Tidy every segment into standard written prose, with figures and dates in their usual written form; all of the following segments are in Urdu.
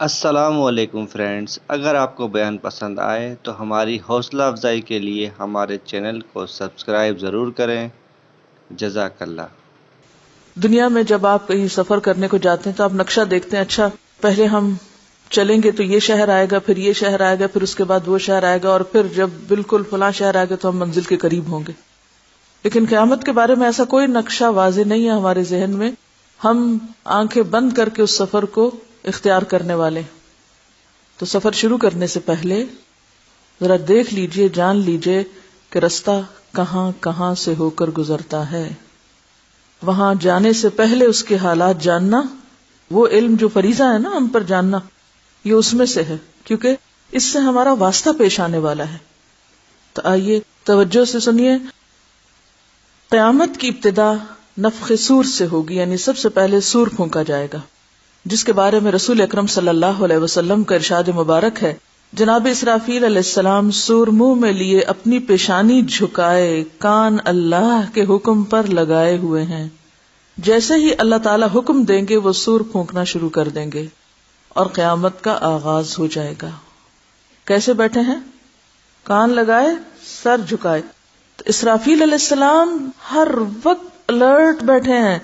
السلام علیکم فرینڈز، اگر آپ کو بیان پسند آئے تو ہماری حوصلہ افزائی کے لیے ہمارے چینل کو سبسکرائب ضرور کریں۔ جزاک اللہ۔ دنیا میں جب آپ کہیں سفر کرنے کو جاتے ہیں تو آپ نقشہ دیکھتے ہیں، اچھا پہلے ہم چلیں گے تو یہ شہر آئے گا، پھر یہ شہر آئے گا، پھر اس کے بعد وہ شہر آئے گا، اور پھر جب بالکل فلاں شہر آئے گا تو ہم منزل کے قریب ہوں گے۔ لیکن قیامت کے بارے میں ایسا کوئی نقشہ واضح نہیں ہے ہمارے ذہن میں، ہم آنکھیں بند کر کے اس سفر کو اختیار کرنے والے۔ تو سفر شروع کرنے سے پہلے ذرا دیکھ لیجئے، جان لیجئے کہ رستہ کہاں کہاں سے ہو کر گزرتا ہے۔ وہاں جانے سے پہلے اس کے حالات جاننا، وہ علم جو فریضہ ہے نا ہم پر جاننا، یہ اس میں سے ہے، کیونکہ اس سے ہمارا واسطہ پیش آنے والا ہے۔ تو آئیے توجہ سے سنیے۔ قیامت کی ابتدا نفخ صور سے ہوگی، یعنی سب سے پہلے صور پھونکا جائے گا، جس کے بارے میں رسول اکرم صلی اللہ علیہ وسلم کا ارشاد مبارک ہے، جناب اسرافیل علیہ السلام صور منہ میں لیے اپنی پیشانی جھکائے، کان اللہ کے حکم پر لگائے ہوئے ہیں۔ جیسے ہی اللہ تعالی حکم دیں گے وہ صور پھونکنا شروع کر دیں گے اور قیامت کا آغاز ہو جائے گا۔ کیسے بیٹھے ہیں؟ کان لگائے، سر جھکائے۔ تو اسرافیل علیہ السلام ہر وقت الرٹ بیٹھے ہیں،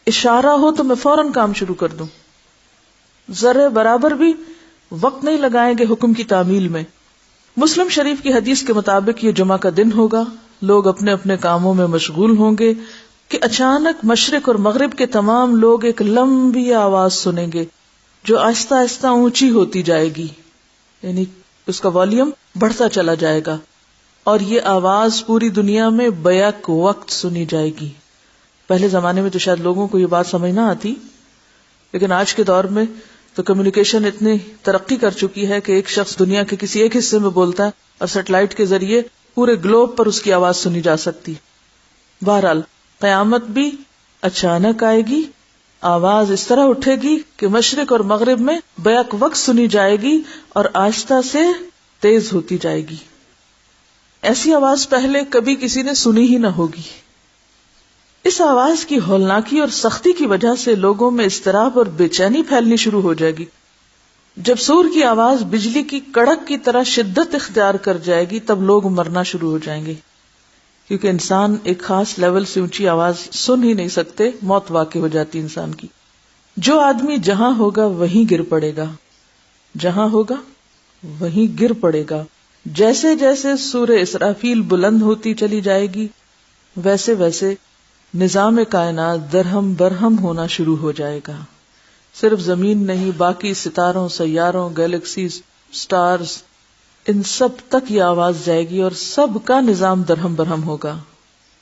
اشارہ ہو تو میں فوراً کام شروع کر دوں، ذرے برابر بھی وقت نہیں لگائیں گے حکم کی تعمیل میں۔ مسلم شریف کی حدیث کے مطابق یہ جمعہ کا دن ہوگا، لوگ اپنے اپنے کاموں میں مشغول ہوں گے کہ اچانک مشرق اور مغرب کے تمام لوگ ایک لمبی آواز سنیں گے جو آہستہ آہستہ اونچی ہوتی جائے گی، یعنی اس کا والیوم بڑھتا چلا جائے گا، اور یہ آواز پوری دنیا میں بیک وقت سنی جائے گی۔ پہلے زمانے میں تو شاید لوگوں کو یہ بات سمجھ نہ آتی، لیکن آج کے دور میں تو کمیونیکیشن اتنی ترقی کر چکی ہے کہ ایک شخص دنیا کے کسی ایک حصے میں بولتا ہے اور سیٹلائٹ کے ذریعے پورے گلوب پر اس کی آواز سنی جا سکتی۔ بہرحال قیامت بھی اچانک آئے گی، آواز اس طرح اٹھے گی کہ مشرق اور مغرب میں بیک وقت سنی جائے گی اور آہستہ سے تیز ہوتی جائے گی۔ ایسی آواز پہلے کبھی کسی نے سنی ہی نہ ہوگی۔ اس آواز کی ہولناکی اور سختی کی وجہ سے لوگوں میں اضطراب اور بے چینی پھیلنی شروع ہو جائے گی۔ جب صور کی آواز بجلی کی کڑک کی طرح شدت اختیار کر جائے گی تب لوگ مرنا شروع ہو جائیں گے، کیونکہ انسان ایک خاص لیول سے اونچی آواز سن ہی نہیں سکتے، موت واقع ہو جاتی انسان کی۔ جو آدمی جہاں ہوگا وہیں گر پڑے گا، جہاں ہوگا وہیں گر پڑے گا۔ جیسے جیسے سورہ اسرافیل بلند ہوتی چلی جائے گی ویسے ویسے نظام کائنات درہم برہم ہونا شروع ہو جائے گا۔ صرف زمین نہیں، باقی ستاروں، سیاروں، گیلیکسیز، سٹارز، ان سب تک یہ آواز جائے گی اور سب کا نظام درہم برہم ہوگا۔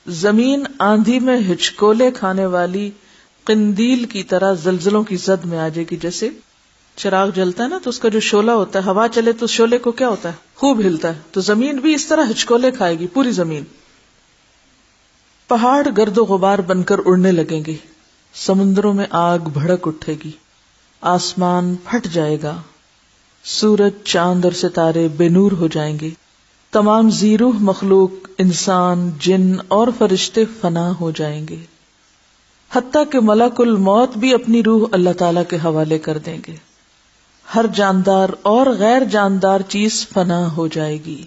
زمین آندھی میں ہچکولے کھانے والی قندیل کی طرح زلزلوں کی زد میں آ جائے گی۔ جیسے چراغ جلتا ہے نا تو اس کا جو شعلہ ہوتا ہے، ہوا چلے تو شعلے کو کیا ہوتا ہے؟ خوب ہلتا ہے۔ تو زمین بھی اس طرح ہچکولے کھائے گی، پوری زمین۔ پہاڑ گرد و غبار بن کر اڑنے لگیں گے، سمندروں میں آگ بھڑک اٹھے گی، آسمان پھٹ جائے گا، سورج، چاند اور ستارے بے نور ہو جائیں گے، تمام ذی روح مخلوق، انسان، جن اور فرشتے فنا ہو جائیں گے، حتیٰ کہ ملک الموت بھی اپنی روح اللہ تعالی کے حوالے کر دیں گے۔ ہر جاندار اور غیر جاندار چیز فنا ہو جائے گی،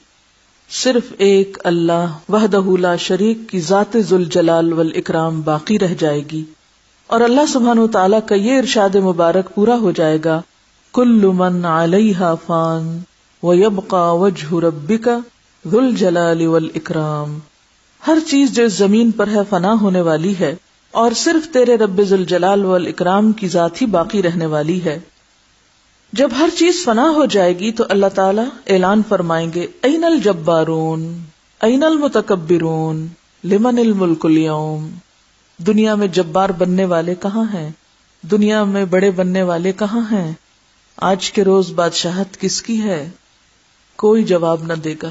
صرف ایک اللہ وحدہ لا شریک کی ذات ذوالجلال والاکرام باقی رہ جائے گی، اور اللہ سبحانہ وتعالی کا یہ ارشاد مبارک پورا ہو جائے گا، کل من علیہا فان ویبقى وجہ ربک ذو الجلال والاکرام۔ ہر چیز جو اس زمین پر ہے فنا ہونے والی ہے اور صرف تیرے رب ذوالجلال والاکرام کی ذات ہی باقی رہنے والی ہے۔ جب ہر چیز فنا ہو جائے گی تو اللہ تعالیٰ اعلان فرمائیں گے، این الجبارون این المتکبرون لمن الملک اليوم۔ دنیا میں جبار بننے والے کہاں ہیں؟ دنیا میں بڑے بننے والے کہاں ہیں؟ آج کے روز بادشاہت کس کی ہے؟ کوئی جواب نہ دے گا۔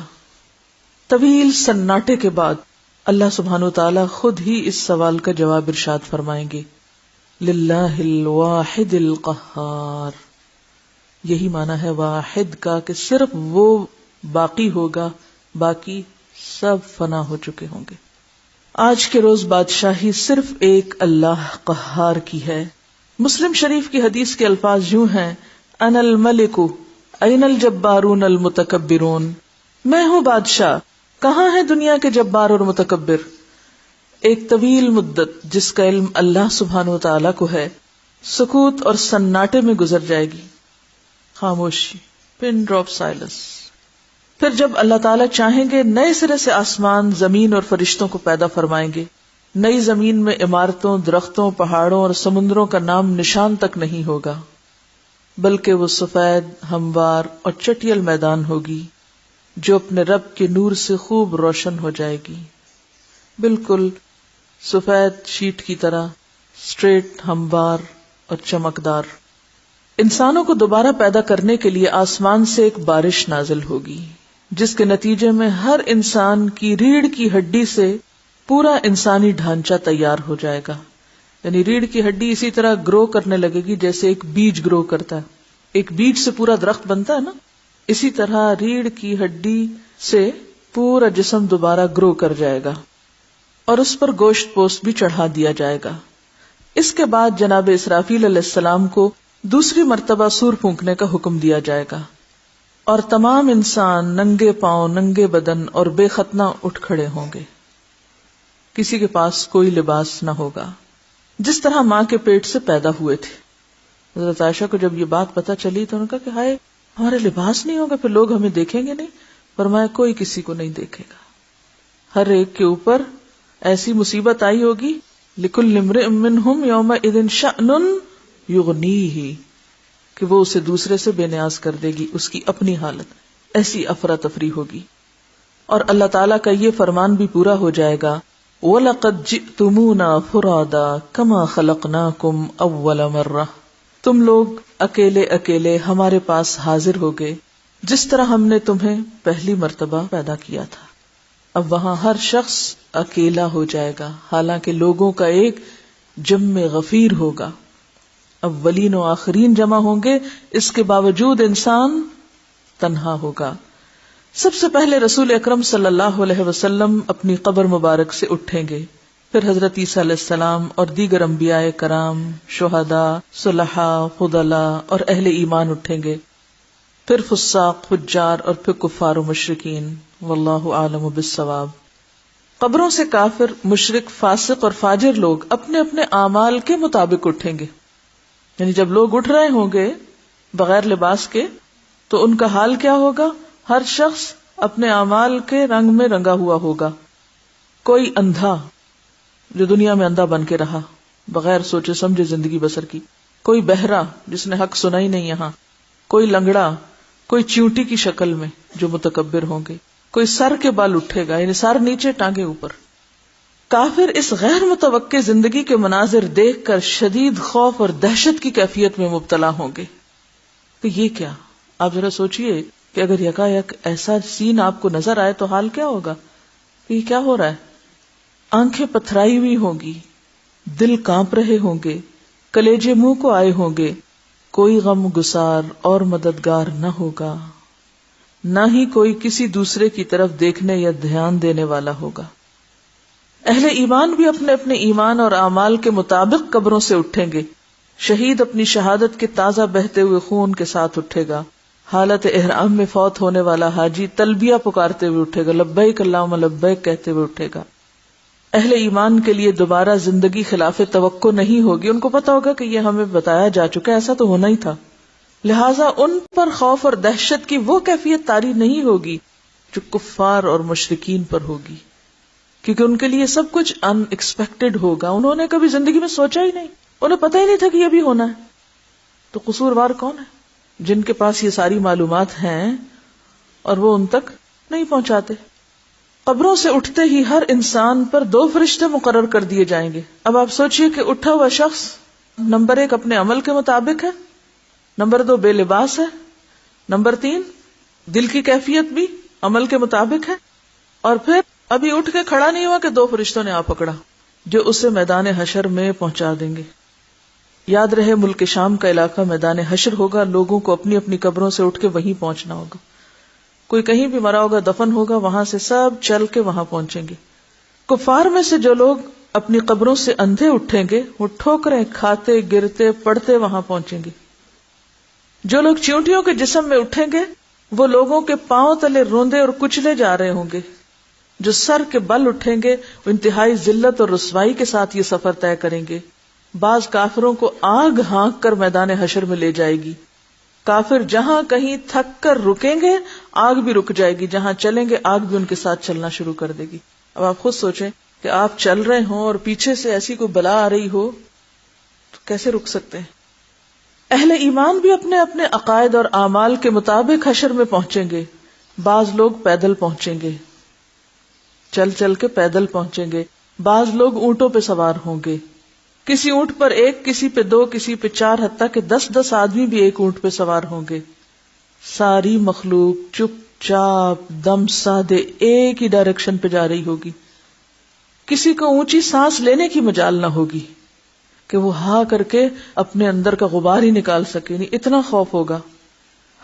طویل سناٹے کے بعد اللہ سبحانہ وتعالی خود ہی اس سوال کا جواب ارشاد فرمائیں گے، للہ الواحد القہار۔ یہی معنی ہے واحد کا کہ صرف وہ باقی ہوگا، باقی سب فنا ہو چکے ہوں گے۔ آج کے روز بادشاہی صرف ایک اللہ قہار کی ہے۔ مسلم شریف کی حدیث کے الفاظ یوں ہیں، انا الملک این الجبارون المتکبرون، میں ہوں بادشاہ، کہاں ہے دنیا کے جبار اور متکبر؟ ایک طویل مدت جس کا علم اللہ سبحانہ وتعالی کو ہے سکوت اور سناٹے میں گزر جائے گی، خاموشی، پن ڈراپ سائلنس. پھر جب اللہ تعالیٰ چاہیں گے نئے سرے سے آسمان، زمین اور فرشتوں کو پیدا فرمائیں گے. نئی زمین میں عمارتوں، درختوں، پہاڑوں اور سمندروں کا نام نشان تک نہیں ہوگا، بلکہ وہ سفید، ہموار اور چٹیل میدان ہوگی جو اپنے رب کے نور سے خوب روشن ہو جائے گی، بالکل سفید شیٹ کی طرح، اسٹریٹ، ہموار اور چمکدار. انسانوں کو دوبارہ پیدا کرنے کے لیے آسمان سے ایک بارش نازل ہوگی جس کے نتیجے میں ہر انسان کی ریڑھ کی ہڈی سے پورا انسانی ڈھانچہ تیار ہو جائے گا. یعنی ریڑھ کی ہڈی اسی طرح گرو کرنے لگے گی جیسے ایک بیج گرو کرتا ہے. ایک بیج سے پورا درخت بنتا ہے نا، اسی طرح ریڑھ کی ہڈی سے پورا جسم دوبارہ گرو کر جائے گا اور اس پر گوشت پوست بھی چڑھا دیا جائے گا. اس کے بعد جناب اسرافیل علیہ السلام کو دوسری مرتبہ سور پھونکنے کا حکم دیا جائے گا اور تمام انسان ننگے پاؤں، ننگے بدن اور بے ختنہ اٹھ کھڑے ہوں گے. کسی کے پاس کوئی لباس نہ ہوگا، جس طرح ماں کے پیٹ سے پیدا ہوئے تھے. حضرت عائشہ کو جب یہ بات پتہ چلی تو انہوں نے کہا کہ ہائے، ہمارے لباس نہیں ہوگا، پھر لوگ ہمیں دیکھیں گے نہیں. فرمایا کوئی کسی کو نہیں دیکھے گا، ہر ایک کے اوپر ایسی مصیبت آئی ہوگی، لِكُلِّ امْرِئٍ مِّنْهُمْ يَوْمَئِذٍ شَأْنٌ يُغْنِيهِ، کہ وہ اسے دوسرے سے بے نیاز کر دے گی، اس کی اپنی حالت ایسی افراتفری ہوگی. اور اللہ تعالیٰ کا یہ فرمان بھی پورا ہو جائے گا، وَلَقَدْ جِئْتُمُونَا فُرَادَا كَمَا خَلَقْنَاكُمْ أَوَّلَ مَرَّةٍ، تم لوگ اکیلے اکیلے ہمارے پاس حاضر ہوگے جس طرح ہم نے تمہیں پہلی مرتبہ پیدا کیا تھا. اب وہاں ہر شخص اکیلا ہو جائے گا، حالانکہ لوگوں کا ایک جمع غفیر ہوگا. اولین و آخرین جمع ہوں گے، اس کے باوجود انسان تنہا ہوگا. سب سے پہلے رسول اکرم صلی اللہ علیہ وسلم اپنی قبر مبارک سے اٹھیں گے، پھر حضرت عیسیٰ علیہ السلام اور دیگر انبیاء کرام، شہداء، صلحاء، فضلاء اور اہل ایمان اٹھیں گے، پھر فساق، فجار اور پھر کفار و مشرکین. واللہ اعلم بالصواب. قبروں سے کافر، مشرک، فاسق اور فاجر لوگ اپنے اپنے اعمال کے مطابق اٹھیں گے. یعنی جب لوگ اٹھ رہے ہوں گے بغیر لباس کے تو ان کا حال کیا ہوگا؟ ہر شخص اپنے اعمال کے رنگ میں رنگا ہوا ہوگا. کوئی اندھا جو دنیا میں اندھا بن کے رہا، بغیر سوچے سمجھے زندگی بسر کی، کوئی بہرا جس نے حق سنا ہی نہیں یہاں، کوئی لنگڑا، کوئی چیونٹی کی شکل میں جو متکبر ہوں گے، کوئی سر کے بال اٹھے گا، یعنی سر نیچے ٹانگے اوپر. کافر اس غیر متوقع زندگی کے مناظر دیکھ کر شدید خوف اور دہشت کی کیفیت میں مبتلا ہوں گے کہ یہ کیا. آپ ذرا سوچئے کہ اگر یکایک ایسا سین آپ کو نظر آئے تو حال کیا ہوگا کہ یہ کیا ہو رہا ہے. آنکھیں پتھرائی ہوئی ہوں گی، دل کانپ رہے ہوں گے، کلیجے منہ کو آئے ہوں گے. کوئی غم گسار اور مددگار نہ ہوگا، نہ ہی کوئی کسی دوسرے کی طرف دیکھنے یا دھیان دینے والا ہوگا. اہل ایمان بھی اپنے اپنے ایمان اور اعمال کے مطابق قبروں سے اٹھیں گے. شہید اپنی شہادت کے تازہ بہتے ہوئے خون کے ساتھ اٹھے گا. حالت احرام میں فوت ہونے والا حاجی تلبیہ پکارتے ہوئے اٹھے گا، لبیک اللہم لبیک کہتے ہوئے اٹھے گا. اہل ایمان کے لیے دوبارہ زندگی خلاف توقع نہیں ہوگی. ان کو پتا ہوگا کہ یہ ہمیں بتایا جا چکا ہے، ایسا تو ہونا ہی تھا. لہٰذا ان پر خوف اور دہشت کی وہ کیفیت طاری نہیں ہوگی جو کفار اور مشرکین پر ہوگی، کیونکہ ان کے لیے سب کچھ ان ایکسپیکٹڈ ہوگا. انہوں نے کبھی زندگی میں سوچا ہی نہیں، انہیں پتہ ہی نہیں تھا کہ یہ بھی ہونا ہے. تو قصوروار کون ہے؟ جن کے پاس یہ ساری معلومات ہیں اور وہ ان تک نہیں پہنچاتے. قبروں سے اٹھتے ہی ہر انسان پر 2 فرشتے مقرر کر دیے جائیں گے. اب آپ سوچئے کہ اٹھا ہوا شخص نمبر 1 اپنے عمل کے مطابق ہے، نمبر 2 بے لباس ہے، نمبر 3 دل کی کیفیت بھی عمل کے مطابق ہے، اور پھر ابھی اٹھ کے کھڑا نہیں ہوا کہ 2 فرشتوں نے آ پکڑا جو اسے میدان حشر میں پہنچا دیں گے. یاد رہے ملک شام کا علاقہ میدان حشر ہوگا. لوگوں کو اپنی اپنی قبروں سے اٹھ کے وہیں پہنچنا ہوگا. کوئی کہیں بھی مرا ہوگا، دفن ہوگا، وہاں سے سب چل کے وہاں پہنچیں گے. کفار میں سے جو لوگ اپنی قبروں سے اندھے اٹھیں گے وہ ٹھوکریں کھاتے، گرتے، پڑتے وہاں پہنچیں گے. جو لوگ چیونٹیوں کے جسم میں اٹھیں گے وہ لوگوں کے پاؤں تلے روندے اور کچلے جا رہے ہوں گے. جو سر کے بل اٹھیں گے وہ انتہائی ذلت اور رسوائی کے ساتھ یہ سفر طے کریں گے. بعض کافروں کو آگ ہانک کر میدان حشر میں لے جائے گی. کافر جہاں کہیں تھک کر رکیں گے آگ بھی رک جائے گی، جہاں چلیں گے آگ بھی ان کے ساتھ چلنا شروع کر دے گی. اب آپ خود سوچیں کہ آپ چل رہے ہوں اور پیچھے سے ایسی کوئی بلا آ رہی ہو تو کیسے رک سکتے ہیں؟ اہل ایمان بھی اپنے اپنے عقائد اور اعمال کے مطابق حشر میں پہنچیں گے. بعض لوگ پیدل پہنچیں گے، چل چل کے پیدل پہنچیں گے. بعض لوگ اونٹوں پہ سوار ہوں گے، کسی اونٹ پر ایک، کسی پہ دو، کسی پہ چار، حتیٰ کہ 10 آدمی بھی ایک اونٹ پہ سوار ہوں گے. ساری مخلوق چپ چاپ دم سادے ایک ہی ڈائریکشن پہ جا رہی ہوگی. کسی کو اونچی سانس لینے کی مجال نہ ہوگی کہ وہ ہا کر کے اپنے اندر کا غبار ہی نکال سکے. نہیں، اتنا خوف ہوگا.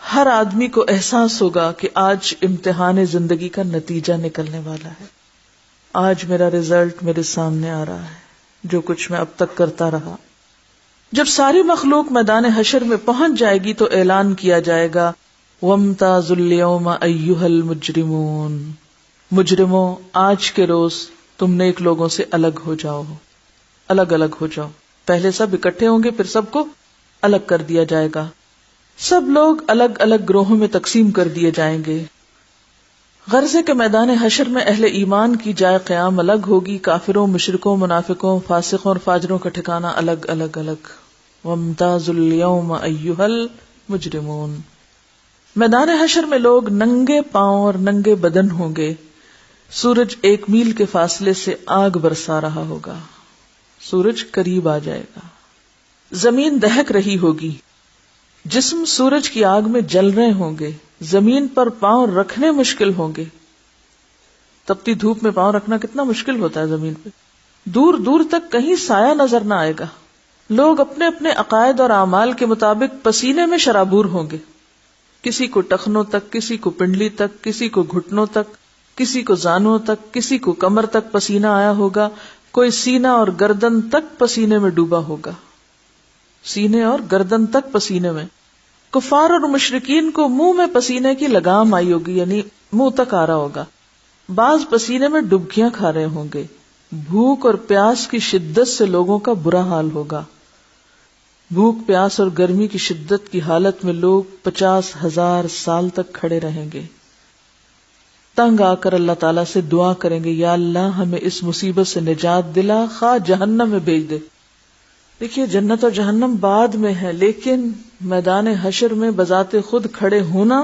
ہر آدمی کو احساس ہوگا کہ آج امتحان زندگی کا نتیجہ نکلنے والا ہے، آج میرا رزلٹ میرے سامنے آ رہا ہے، جو کچھ میں اب تک کرتا رہا. جب ساری مخلوق میدان حشر میں پہنچ جائے گی تو اعلان کیا جائے گا وَامْتَازُوا الْيَوْمَ أَيُّهَا الْمُجْرِمُونَ، مجرموں آج کے روز تم نیک لوگوں سے الگ ہو جاؤ، الگ الگ ہو جاؤ. پہلے سب اکٹھے ہوں گے، پھر سب کو الگ کر دیا جائے گا. سب لوگ الگ الگ گروہوں میں تقسیم کر دیے جائیں گے. غرضے کے میدان حشر میں اہل ایمان کی جائے قیام الگ ہوگی، کافروں، مشرکوں، منافقوں، فاسقوں اور فاجروں کا ٹھکانہ الگ الگ الگ. وَامْتَازُوا الْيَوْمَ أَيُّهَا الْمُجْرِمُونَ. میدان حشر میں لوگ ننگے پاؤں اور ننگے بدن ہوں گے. سورج 1 میل کے فاصلے سے آگ برسا رہا ہوگا، سورج قریب آ جائے گا. زمین دہک رہی ہوگی، جسم سورج کی آگ میں جل رہے ہوں گے. زمین پر پاؤں رکھنے مشکل ہوں گے. تپتی دھوپ میں پاؤں رکھنا کتنا مشکل ہوتا ہے زمین پہ. دور دور تک کہیں سایہ نظر نہ آئے گا. لوگ اپنے اپنے عقائد اور اعمال کے مطابق پسینے میں شرابور ہوں گے. کسی کو ٹخنوں تک، کسی کو پنڈلی تک، کسی کو گھٹنوں تک، کسی کو زانوں تک، کسی کو کمر تک پسینہ آیا ہوگا. کوئی سینہ اور گردن تک پسینے میں ڈوبا ہوگا، سینے اور گردن تک پسینے میں. کفار اور مشرکین کو منہ میں پسینے کی لگام آئی ہوگی، یعنی منہ تک آ رہا ہوگا. بعض پسینے میں ڈبکیاں کھا رہے ہوں گے. بھوک اور پیاس کی شدت سے لوگوں کا برا حال ہوگا. بھوک، پیاس اور گرمی کی شدت کی حالت میں لوگ 50,000 سال تک کھڑے رہیں گے. تنگ آ کر اللہ تعالیٰ سے دعا کریں گے، یا اللہ ہمیں اس مصیبت سے نجات دلا، خواہ جہنم میں بھیج دے. دیکھیے جنت اور جہنم بعد میں ہے، لیکن میدان حشر میں بذات خود کھڑے ہونا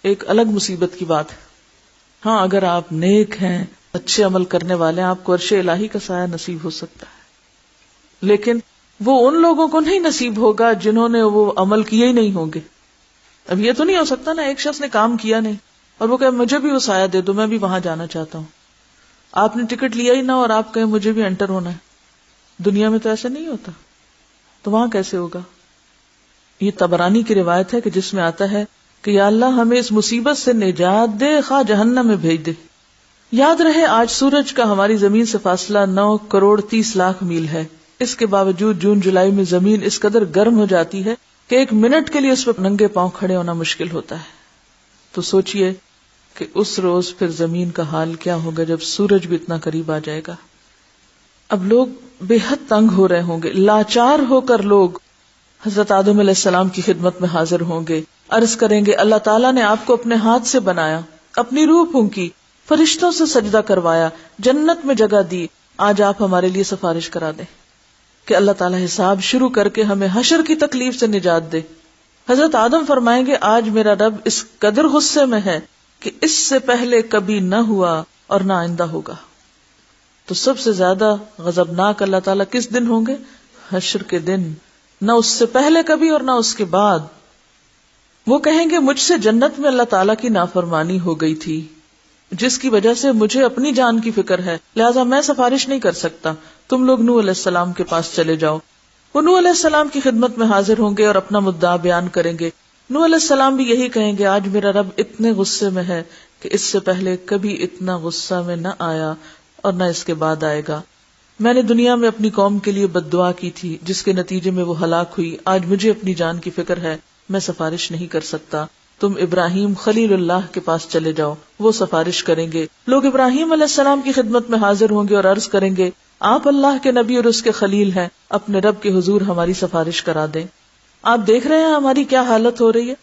ایک الگ مصیبت کی بات ہے. ہاں اگر آپ نیک ہیں، اچھے عمل کرنے والے ہیں، آپ کو عرش الہی کا سایہ نصیب ہو سکتا ہے، لیکن وہ ان لوگوں کو نہیں نصیب ہوگا جنہوں نے وہ عمل کیے ہی نہیں ہوں گے. اب یہ تو نہیں ہو سکتا نا ایک شخص نے کام کیا نہیں اور وہ کہ مجھے بھی وہ سایہ دے دو، میں بھی وہاں جانا چاہتا ہوں. آپ نے ٹکٹ لیا ہی نہ اور آپ کہیں مجھے بھی انٹر ہونا ہے. دنیا میں تو ایسا نہیں ہوتا، تو وہاں کیسے ہوگا؟ یہ طبرانی کی روایت ہے کہ جس میں آتا ہے کہ یا اللہ ہمیں اس مصیبت سے نجات دے، خواہ جہنم میں بھیج دے. یاد رہے آج سورج کا ہماری زمین سے فاصلہ 9,30,00,000 میل ہے. اس کے باوجود جون جولائی میں زمین اس قدر گرم ہو جاتی ہے کہ 1 منٹ کے لیے اس پر ننگے پاؤں کھڑے ہونا مشکل ہوتا ہے. تو سوچئے کہ اس روز پھر زمین کا حال کیا ہوگا جب سورج بھی اتنا قریب آ جائے گا. اب لوگ بے حد تنگ ہو رہے ہوں گے. لاچار ہو کر لوگ حضرت آدم علیہ السلام کی خدمت میں حاضر ہوں گے. عرض کریں گے اللہ تعالیٰ نے آپ کو اپنے ہاتھ سے بنایا، اپنی روح پھونکی، فرشتوں سے سجدہ کروایا، جنت میں جگہ دی. آج آپ ہمارے لیے سفارش کرا دیں کہ اللہ تعالیٰ حساب شروع کر کے ہمیں حشر کی تکلیف سے نجات دے. حضرت آدم فرمائیں گے آج میرا رب اس قدر غصے میں ہے کہ اس سے پہلے کبھی نہ ہوا اور نہ آئندہ ہوگا. تو سب سے زیادہ غضبناک اللہ تعالیٰ کس دن ہوں گے؟ حشر کے دن. نہ اس سے پہلے کبھی اور نہ اس کے بعد. وہ کہیں گے مجھ سے جنت میں اللہ تعالیٰ کی نافرمانی ہو گئی تھی، جس کی وجہ سے مجھے اپنی جان کی فکر ہے، لہٰذا میں سفارش نہیں کر سکتا. تم لوگ نوح علیہ السلام کے پاس چلے جاؤ. وہ نوح علیہ السلام کی خدمت میں حاضر ہوں گے اور اپنا مدعا بیان کریں گے. نوح علیہ السلام بھی یہی کہیں گے آج میرا رب اتنے غصے میں ہے کہ اس سے پہلے کبھی اتنا غصہ میں نہ آیا اور نہ اس کے بعد آئے گا. میں نے دنیا میں اپنی قوم کے لیے بد دعا کی تھی جس کے نتیجے میں وہ ہلاک ہوئی. آج مجھے اپنی جان کی فکر ہے, میں سفارش نہیں کر سکتا. تم ابراہیم خلیل اللہ کے پاس چلے جاؤ, وہ سفارش کریں گے. لوگ ابراہیم علیہ السلام کی خدمت میں حاضر ہوں گے اور عرض کریں گے, آپ اللہ کے نبی اور اس کے خلیل ہیں, اپنے رب کے حضور ہماری سفارش کرا دیں. آپ دیکھ رہے ہیں ہماری کیا حالت ہو رہی ہے.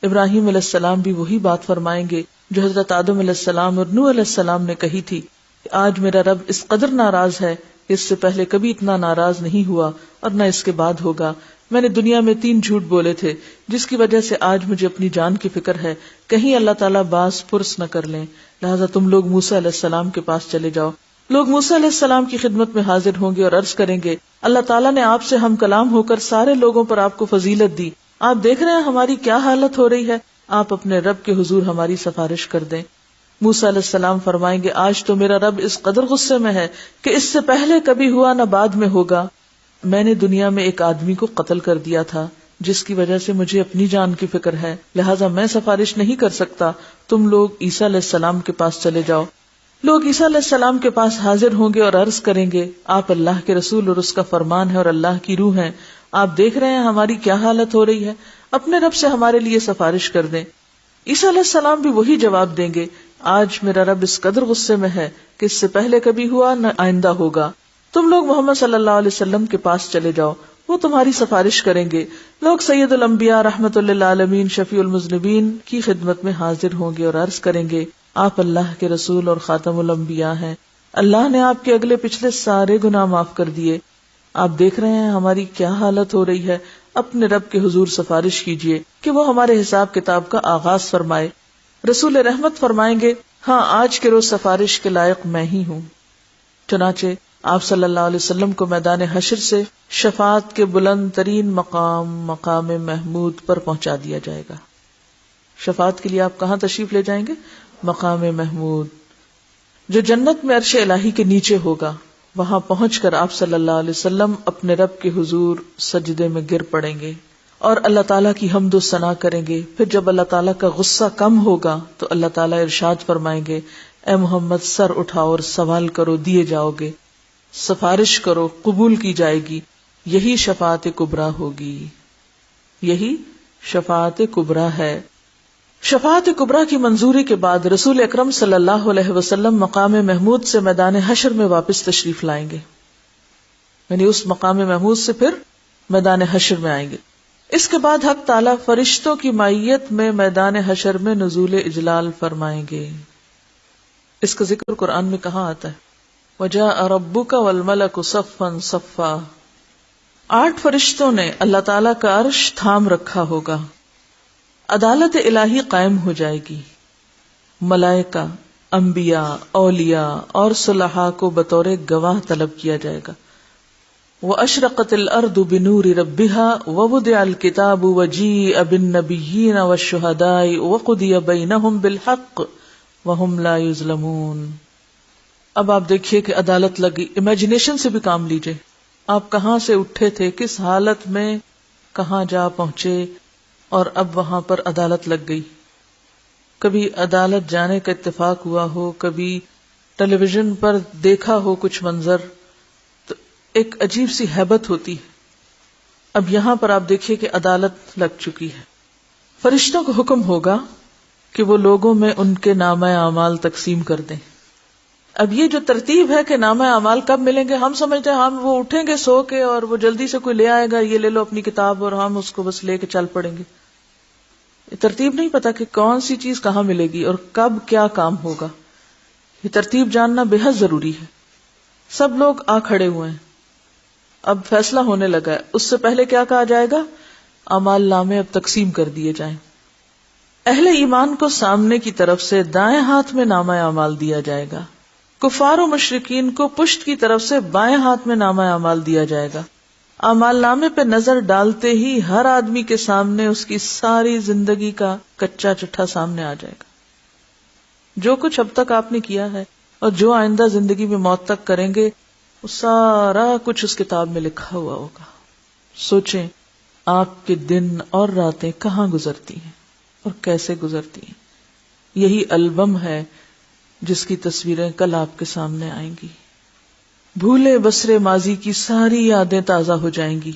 ابراہیم علیہ السلام بھی وہی بات فرمائیں گے جو حضرت آدم علیہ السلام اور نوح علیہ السلام نے کہی تھی, آج میرا رب اس قدر ناراض ہے کہ اس سے پہلے کبھی اتنا ناراض نہیں ہوا اور نہ اس کے بعد ہوگا. میں نے دنیا میں 3 جھوٹ بولے تھے جس کی وجہ سے آج مجھے اپنی جان کی فکر ہے, کہیں اللہ تعالیٰ باز پرس نہ کر لیں. لہٰذا تم لوگ موسیٰ علیہ السلام کے پاس چلے جاؤ. لوگ موسیٰ علیہ السلام کی خدمت میں حاضر ہوں گے اور عرض کریں گے, اللہ تعالیٰ نے آپ سے ہم کلام ہو کر سارے لوگوں پر آپ کو فضیلت دی. آپ دیکھ رہے ہیں ہماری کیا حالت ہو رہی ہے, آپ اپنے رب کے حضور ہماری سفارش کر دیں. موسیٰ علیہ السلام فرمائیں گے, آج تو میرا رب اس قدر غصے میں ہے کہ اس سے پہلے کبھی ہوا نہ بعد میں ہوگا. میں نے دنیا میں ایک آدمی کو قتل کر دیا تھا جس کی وجہ سے مجھے اپنی جان کی فکر ہے, لہٰذا میں سفارش نہیں کر سکتا. تم لوگ عیسیٰ علیہ السلام کے پاس چلے جاؤ. لوگ عیسیٰ علیہ السلام کے پاس حاضر ہوں گے اور عرض کریں گے, آپ اللہ کے رسول اور اس کا فرمان ہے اور اللہ کی روح ہیں. آپ دیکھ رہے ہیں ہماری کیا حالت ہو رہی ہے, اپنے رب سے ہمارے لیے سفارش کر دیں. عیسیٰ علیہ السلام بھی وہی جواب دیں گے, آج میرا رب اس قدر غصے میں ہے کہ اس سے پہلے کبھی ہوا نہ آئندہ ہوگا. تم لوگ محمد صلی اللہ علیہ وسلم کے پاس چلے جاؤ, وہ تمہاری سفارش کریں گے. لوگ سید الانبیاء رحمت للعالمین شفیع المذنبین کی خدمت میں حاضر ہوں گے اور عرض کریں گے, آپ اللہ کے رسول اور خاتم الانبیاء ہیں, اللہ نے آپ کے اگلے پچھلے سارے گناہ معاف کر دیے. آپ دیکھ رہے ہیں ہماری کیا حالت ہو رہی ہے, اپنے رب کے حضور سفارش کیجیے کہ وہ ہمارے حساب کتاب کا آغاز فرمائے. رسول رحمت فرمائیں گے, ہاں آج کے روز سفارش کے لائق میں ہی ہوں. چنانچہ آپ صلی اللہ علیہ وسلم کو میدان حشر سے شفاعت کے بلند ترین مقام محمود پر پہنچا دیا جائے گا. شفاعت کے لیے آپ کہاں تشریف لے جائیں گے؟ مقام محمود, جو جنت میں عرش الہی کے نیچے ہوگا. وہاں پہنچ کر آپ صلی اللہ علیہ وسلم اپنے رب کے حضور سجدے میں گر پڑیں گے اور اللہ تعالیٰ کی حمد و ثنا کریں گے. پھر جب اللہ تعالیٰ کا غصہ کم ہوگا تو اللہ تعالیٰ ارشاد فرمائیں گے, اے محمد سر اٹھاؤ اور سوال کرو, دیے جاؤ گے. سفارش کرو, قبول کی جائے گی. یہی شفاعت کبریٰ ہوگی, یہی شفاعت کبریٰ ہے. شفاعت کبریٰ کی منظوری کے بعد رسول اکرم صلی اللہ علیہ وسلم مقام محمود سے میدان حشر میں واپس تشریف لائیں گے, یعنی اس مقام محمود سے پھر میدان حشر میں آئیں گے. اس کے بعد حق تعالیٰ فرشتوں کی معیت میں میدان حشر میں نزول اجلال فرمائیں گے. اس کا ذکر قرآن میں کہاں آتا ہے؟ وَجَاءَ رَبُّكَ وَالْمَلَكُ صَفًّا صَفًّا. 8 فرشتوں نے اللہ تعالیٰ کا عرش تھام رکھا ہوگا. عدالت الہی قائم ہو جائے گی. ملائکہ، انبیاء، اولیاء اور صلحاء کو بطور گواہ طلب کیا جائے گا. وَأَشْرَقَتِ الْأَرْضُ بِنُورِ رَبِّهَا وَوُضِعَ الْكِتَابُ وَجِيءَ بِالنَّبِيِّينَ وَالشُّهَدَاءِ وَقُضِيَ بَيْنَهُمْ بِالْحَقِّ وَهُمْ لَا يُظْلَمُونَ. اب آپ دیکھیے کہ عدالت لگی. امیجنیشن سے بھی کام لیجئے, آپ کہاں سے اٹھے تھے, کس حالت میں کہاں جا پہنچے, اور اب وہاں پر عدالت لگ گئی. کبھی عدالت جانے کا اتفاق ہوا ہو, کبھی ٹیلی ویژن پر دیکھا ہو کچھ منظر, تو ایک عجیب سی ہیبت ہوتی ہے. اب یہاں پر آپ دیکھیے کہ عدالت لگ چکی ہے. فرشتوں کو حکم ہوگا کہ وہ لوگوں میں ان کے نامہ اعمال تقسیم کر دیں. اب یہ جو ترتیب ہے کہ نامہ اعمال کب ملیں گے, ہم سمجھتے ہیں ہم وہ اٹھیں گے سو کے اور وہ جلدی سے کوئی لے آئے گا, یہ لے لو اپنی کتاب, اور ہم اس کو بس لے کے چل پڑیں گے. یہ ترتیب نہیں پتا کہ کون سی چیز کہاں ملے گی اور کب کیا کام ہوگا. یہ ترتیب جاننا بے حد ضروری ہے. سب لوگ آ کھڑے ہوئے ہیں, اب فیصلہ ہونے لگا ہے. اس سے پہلے کیا کہا جائے گا؟ اعمال نامے اب تقسیم کر دیے جائیں. اہل ایمان کو سامنے کی طرف سے دائیں ہاتھ میں نامہ اعمال دیا جائے گا. کفار و مشرکین کو پشت کی طرف سے بائیں ہاتھ میں نامہ اعمال دیا جائے گا. اعمال نامے پہ نظر ڈالتے ہی ہر آدمی کے سامنے اس کی ساری زندگی کا کچا چٹھا سامنے آ جائے گا. جو کچھ اب تک آپ نے کیا ہے اور جو آئندہ زندگی میں موت تک کریں گے, وہ سارا کچھ اس کتاب میں لکھا ہوا ہوگا. سوچیں آپ کے دن اور راتیں کہاں گزرتی ہیں اور کیسے گزرتی ہیں. یہی البم ہے جس کی تصویریں کل آپ کے سامنے آئیں گی. بھولے بسرے ماضی کی ساری یادیں تازہ ہو جائیں گی.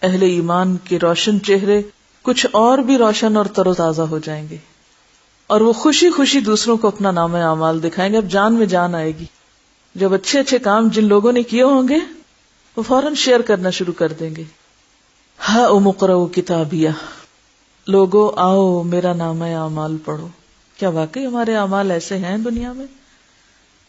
اہل ایمان کے روشن چہرے کچھ اور بھی روشن اور تر و تازہ ہو جائیں گے، اور وہ خوشی خوشی دوسروں کو اپنا نام اعمال دکھائیں گے. اب جان میں جان آئے گی. جب اچھے اچھے کام جن لوگوں نے کیے ہوں گے وہ فوراً شیئر کرنا شروع کر دیں گے. ہا اقرؤ کتابیہ، لوگوں آؤ میرا نام اعمال پڑھو. کیا واقعی ہمارے اعمال ایسے ہیں دنیا میں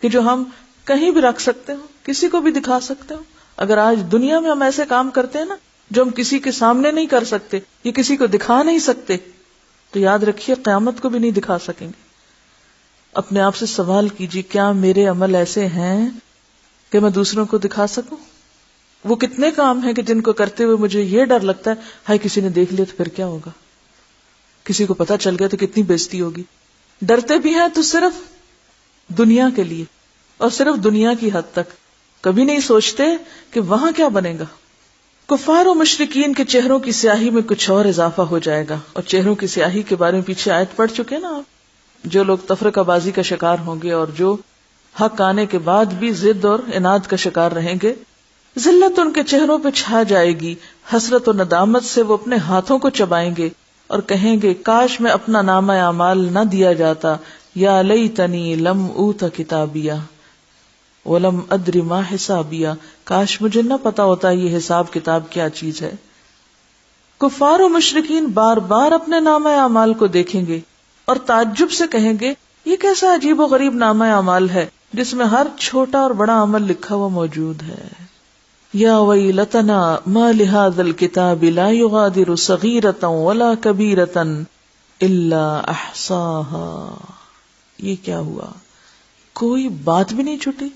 کہ جو ہم کہیں بھی رکھ سکتے ہو، کسی کو بھی دکھا سکتے ہو؟ اگر آج دنیا میں ہم ایسے کام کرتے ہیں نا جو ہم کسی کے سامنے نہیں کر سکتے یا کسی کو دکھا نہیں سکتے، تو یاد رکھیے قیامت کو بھی نہیں دکھا سکیں گے. اپنے آپ سے سوال کیجیے، کیا میرے عمل ایسے ہیں کہ میں دوسروں کو دکھا سکوں؟ وہ کتنے کام ہیں کہ جن کو کرتے ہوئے مجھے یہ ڈر لگتا ہے ہائی کسی نے دیکھ لیا تو پھر کیا ہوگا، کسی کو پتا چل گیا تو کتنی بےزتی ہوگی. ڈرتے بھی ہیں تو صرف دنیا کے لیے اور صرف دنیا کی حد تک، کبھی نہیں سوچتے کہ وہاں کیا بنے گا. کفار و مشرکین کے چہروں کی سیاہی میں کچھ اور اضافہ ہو جائے گا. اور چہروں کی سیاہی کے بارے میں پیچھے آیت پڑھ چکے نا آپ. جو لوگ تفرقہ بازی کا شکار ہوں گے اور جو حق آنے کے بعد بھی ضد اور عناد کا شکار رہیں گے، ذلت ان کے چہروں پہ چھا جائے گی. حسرت و ندامت سے وہ اپنے ہاتھوں کو چبائیں گے اور کہیں گے کاش میں اپنا نامہ اعمال نہ دیا جاتا. یا لیتنی لم اوت کتابیہ ولم ادری ما حسابیہ، کاش مجھے نہ پتا ہوتا یہ حساب کتاب کیا چیز ہے. کفار و مشرکین بار بار اپنے نامہ اعمال کو دیکھیں گے اور تعجب سے کہیں گے یہ کیسا عجیب و غریب نامہ اعمال ہے جس میں ہر چھوٹا اور بڑا عمل لکھا ہوا موجود ہے. یا ویلتنا ما لہذا الکتاب لا یغادر صغیرۃ ولا کبیرۃ الا احصاها، یہ کیا ہوا، کوئی بات بھی نہیں چھٹی،